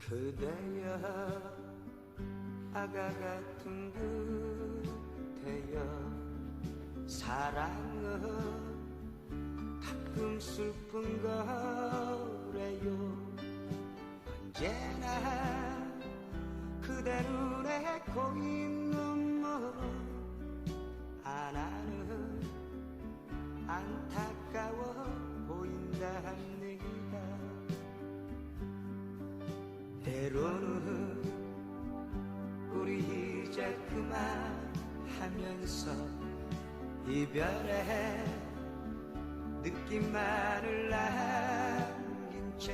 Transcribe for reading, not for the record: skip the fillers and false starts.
그대여 아가 같은 그대여 사랑은 가끔 슬픈 거래요. 언제나 그대 눈에 고인 눈물 하나는 안타까워 보인답니다. 때로는 우리 이제 그만하면서 이별의 느낌만을 남긴 채